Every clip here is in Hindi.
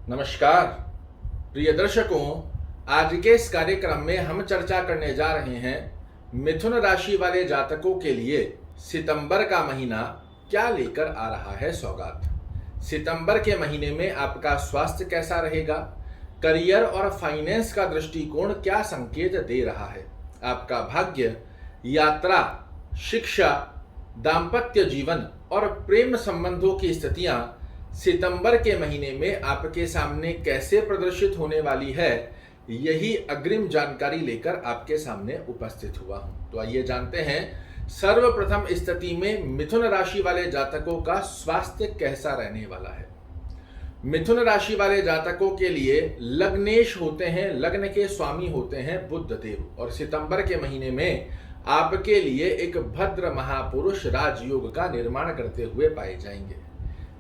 नमस्कार प्रिय दर्शकों, आज के इस कार्यक्रम में हम चर्चा करने जा रहे हैं मिथुन राशि वाले जातकों के लिए सितंबर का महीना क्या लेकर आ रहा है सौगात। सितंबर के महीने में आपका स्वास्थ्य कैसा रहेगा, करियर और फाइनेंस का दृष्टिकोण क्या संकेत दे रहा है, आपका भाग्य, यात्रा, शिक्षा, दाम्पत्य जीवन और प्रेम संबंधों की स्थितियां सितंबर के महीने में आपके सामने कैसे प्रदर्शित होने वाली है, यही अग्रिम जानकारी लेकर आपके सामने उपस्थित हुआ हूं। तो आइए जानते हैं सर्वप्रथम स्थिति में मिथुन राशि वाले जातकों का स्वास्थ्य कैसा रहने वाला है। मिथुन राशि वाले जातकों के लिए लग्नेश होते हैं, लग्न के स्वामी होते हैं बुध देव, और सितंबर के महीने में आपके लिए एक भद्र महापुरुष राजयोग का निर्माण करते हुए पाए जाएंगे।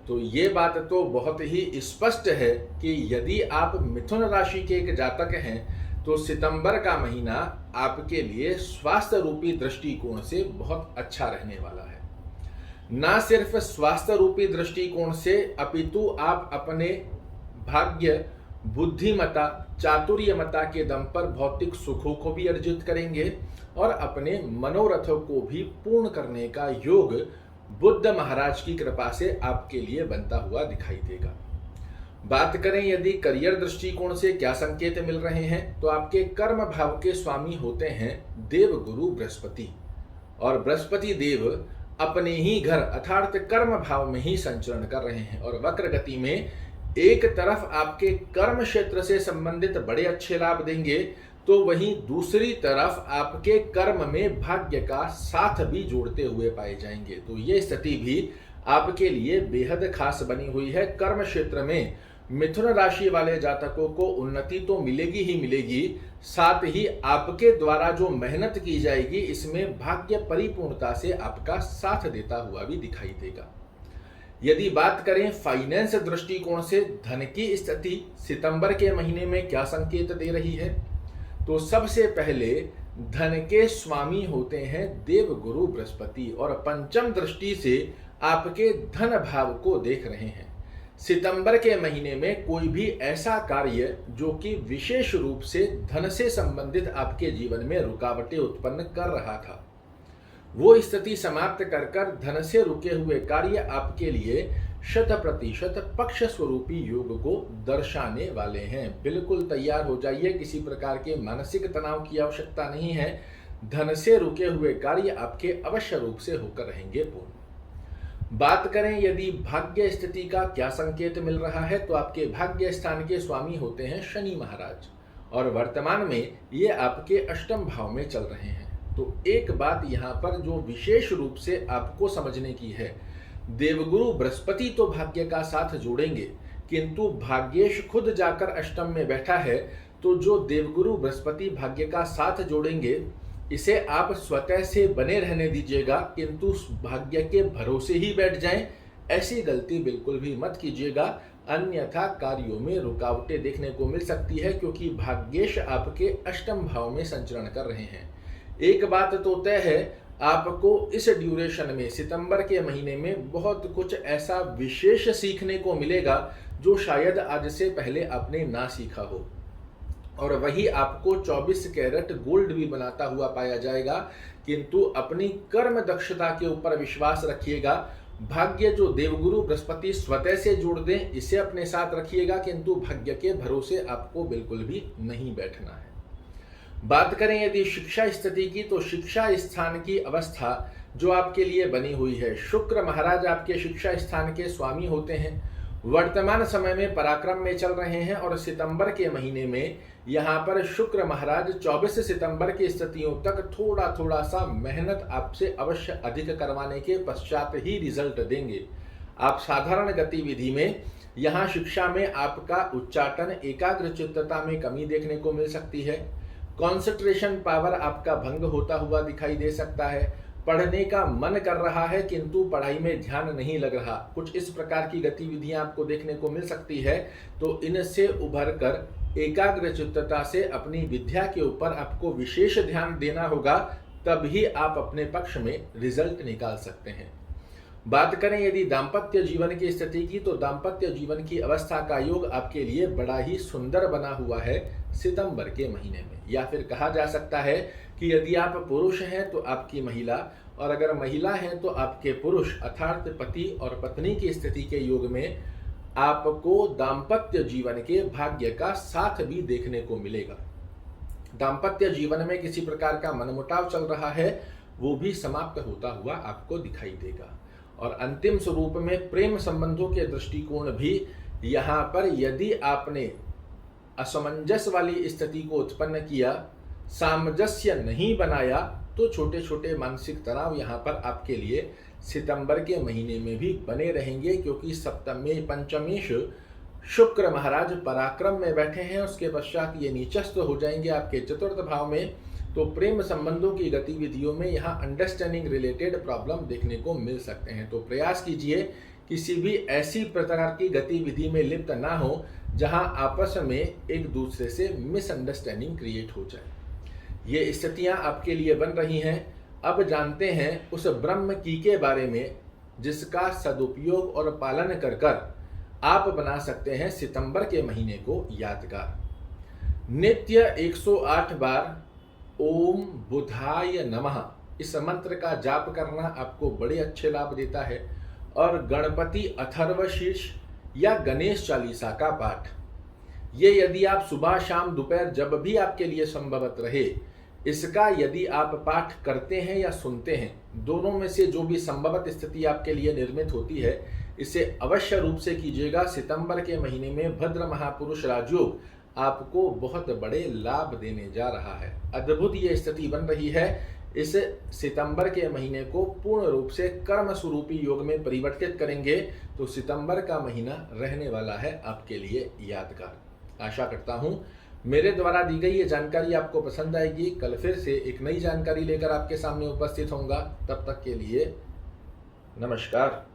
तो ये बात तो बहुत ही स्पष्ट है कि यदि आप मिथुन राशि के एक जातक हैं तो सितंबर का महीना आपके लिए स्वास्थ्य रूपी दृष्टिकोण से बहुत अच्छा रहने वाला है। ना सिर्फ स्वास्थ्य रूपी दृष्टिकोण से, अपितु आप अपने भाग्य, बुद्धिमता, चातुर्यमता के दम पर भौतिक सुखों को भी अर्जित करेंगे और अपने मनोरथों को भी पूर्ण करने का योग बुद्ध महाराज की कृपा से आपके लिए बनता हुआ दिखाई देगा। बात करें यदि करियर दृष्टिकोण से क्या संकेत मिल रहे हैं, तो आपके कर्म भाव के स्वामी होते हैं देव गुरु बृहस्पति, और बृहस्पति देव अपने ही घर अर्थात कर्म भाव में ही संचरण कर रहे हैं और वक्र गति में एक तरफ आपके कर्म क्षेत्र से संबंधित बड़े अच्छे लाभ देंगे, तो वहीं दूसरी तरफ आपके कर्म में भाग्य का साथ भी जोड़ते हुए पाए जाएंगे। तो ये स्थिति भी आपके लिए बेहद खास बनी हुई है। कर्म क्षेत्र में मिथुन राशि वाले जातकों को उन्नति तो मिलेगी ही मिलेगी, साथ ही आपके द्वारा जो मेहनत की जाएगी इसमें भाग्य परिपूर्णता से आपका साथ देता हुआ भी दिखाई देगा। यदि बात करें फाइनेंस दृष्टिकोण से धन की स्थिति सितंबर के महीने में क्या संकेत दे रही है, तो सबसे पहले धन के स्वामी होते हैं देव गुरु बृहस्पति और पंचम दृष्टि से आपके धन भाव को देख रहे हैं। सितंबर के महीने में कोई भी ऐसा कार्य जो कि विशेष रूप से धन से संबंधित आपके जीवन में रुकावटें उत्पन्न कर रहा था, वो स्थिति समाप्त कर धन से रुके हुए कार्य आपके लिए 100% पक्ष स्वरूपी योग को दर्शाने वाले हैं। बिल्कुल तैयार हो जाइए, किसी प्रकार के मानसिक तनाव की आवश्यकता नहीं है। धन से रुके हुए कार्य आपके अवश्य रूप से होकर रहेंगे पूर्ण। बात करें यदि भाग्य स्थिति का क्या संकेत मिल रहा है, तो आपके भाग्य स्थान के स्वामी होते हैं शनि महाराज, और वर्तमान में ये आपके अष्टम भाव में चल रहे हैं। तो एक बात यहाँ पर जो विशेष रूप से आपको समझने की है, देवगुरु बृहस्पति तो भाग्य का साथ जोड़ेंगे, किंतु भाग्येश खुद जाकर अष्टम में बैठा है, तो जो देवगुरु बृहस्पति भाग्य का साथ जोड़ेंगे इसे आप स्वतः से बने रहने दीजिएगा, किंतु भाग्य के भरोसे ही बैठ जाएं, ऐसी गलती बिल्कुल भी मत कीजिएगा, अन्यथा कार्यों में रुकावटें देखने को मिल सकती है, क्योंकि भाग्येश आपके अष्टम भाव में संचरण कर रहे हैं। एक बात तो तय है, आपको इस ड्यूरेशन में सितंबर के महीने में बहुत कुछ ऐसा विशेष सीखने को मिलेगा जो शायद आज से पहले आपने ना सीखा हो, और वही आपको 24 कैरेट गोल्ड भी बनाता हुआ पाया जाएगा। किंतु अपनी कर्म दक्षता के ऊपर विश्वास रखिएगा। भाग्य जो देवगुरु बृहस्पति स्वतः से जोड़ दें इसे अपने साथ रखिएगा, किंतु भाग्य के भरोसे आपको बिल्कुल भी नहीं बैठना है। बात करें यदि शिक्षा स्थिति की, तो शिक्षा स्थान की अवस्था जो आपके लिए बनी हुई है, शुक्र महाराज आपके शिक्षा स्थान के स्वामी होते हैं, वर्तमान समय में पराक्रम में चल रहे हैं, और सितंबर के महीने में यहाँ पर शुक्र महाराज 24 सितंबर की स्थितियों तक थोड़ा थोड़ा सा मेहनत आपसे अवश्य अधिक करवाने के पश्चात ही रिजल्ट देंगे। आप साधारण गतिविधि में यहाँ शिक्षा में आपका उच्चाटन, एकाग्रचित्तता में कमी देखने को मिल सकती है। कॉन्सेंट्रेशन पावर आपका भंग होता हुआ दिखाई दे सकता है। पढ़ने का मन कर रहा है किंतु पढ़ाई में ध्यान नहीं लग रहा, कुछ इस प्रकार की गतिविधियां आपको देखने को मिल सकती है। तो इनसे उभर कर एकाग्रचित्तता से अपनी विद्या के ऊपर आपको विशेष ध्यान देना होगा, तभी आप अपने पक्ष में रिजल्ट निकाल सकते हैं। बात करें यदि दाम्पत्य जीवन की स्थिति की, तो दाम्पत्य जीवन की अवस्था का योग आपके लिए बड़ा ही सुंदर बना हुआ है सितंबर के महीने में। या फिर कहा जा सकता है कि यदि आप पुरुष हैं तो आपकी महिला, और अगर महिला हैं तो आपके पुरुष अर्थात पति और पत्नी की स्थिति के योग में आपको दाम्पत्य जीवन के भाग्य का साथ भी देखने को मिलेगा। दाम्पत्य जीवन में किसी प्रकार का मनमुटाव चल रहा है, वो भी समाप्त होता हुआ आपको दिखाई देगा। और अंतिम स्वरूप में प्रेम संबंधों के दृष्टिकोण भी यहाँ पर यदि आपने असमंजस वाली स्थिति को उत्पन्न किया, सामंजस्य नहीं बनाया, तो छोटे छोटे मानसिक तनाव यहाँ पर आपके लिए सितंबर के महीने में भी बने रहेंगे, क्योंकि सप्तमी पंचमेश शुक्र महाराज पराक्रम में बैठे हैं। उसके पश्चात ये नीचस्थ हो जाएंगे आपके चतुर्थ भाव में। तो प्रेम संबंधों की गतिविधियों में यहाँ अंडरस्टैंडिंग रिलेटेड प्रॉब्लम देखने को मिल सकते हैं। तो प्रयास कीजिए किसी भी ऐसी प्रकार की गतिविधि में लिप्त ना हो जहाँ आपस में एक दूसरे से मिसअंडरस्टैंडिंग क्रिएट हो जाए। ये स्थितियाँ आपके लिए बन रही हैं। अब जानते हैं उस ब्रह्म की के बारे में जिसका सदुपयोग और पालन कर कर आप बना सकते हैं सितंबर के महीने को यादगार। नित्य 108 बार ओम बुधाय नमः इस मंत्र का जाप करना आपको बड़े अच्छे लाभ देता है। और गणपति अथर्वशीर्ष या गणेश चालीसा का पाठ, ये यदि आप सुबह शाम दोपहर जब भी आपके लिए संभवत रहे, इसका यदि आप पाठ करते हैं या सुनते हैं, दोनों में से जो भी संभवत स्थिति आपके लिए निर्मित होती है, इसे अवश्य रूप से कीजिएगा। सितंबर के महीने में भद्र महापुरुष राजयोग आपको बहुत बड़े लाभ देने जा रहा है। अद्भुत ये स्थिति बन रही है। इस सितंबर के महीने को पूर्ण रूप से कर्म स्वरूपी योग में परिवर्तित करेंगे, तो सितंबर का महीना रहने वाला है आपके लिए यादगार। आशा करता हूँ मेरे द्वारा दी गई ये जानकारी आपको पसंद आएगी। कल फिर से एक नई जानकारी लेकर आपके सामने उपस्थित होऊंगा। तब तक के लिए नमस्कार।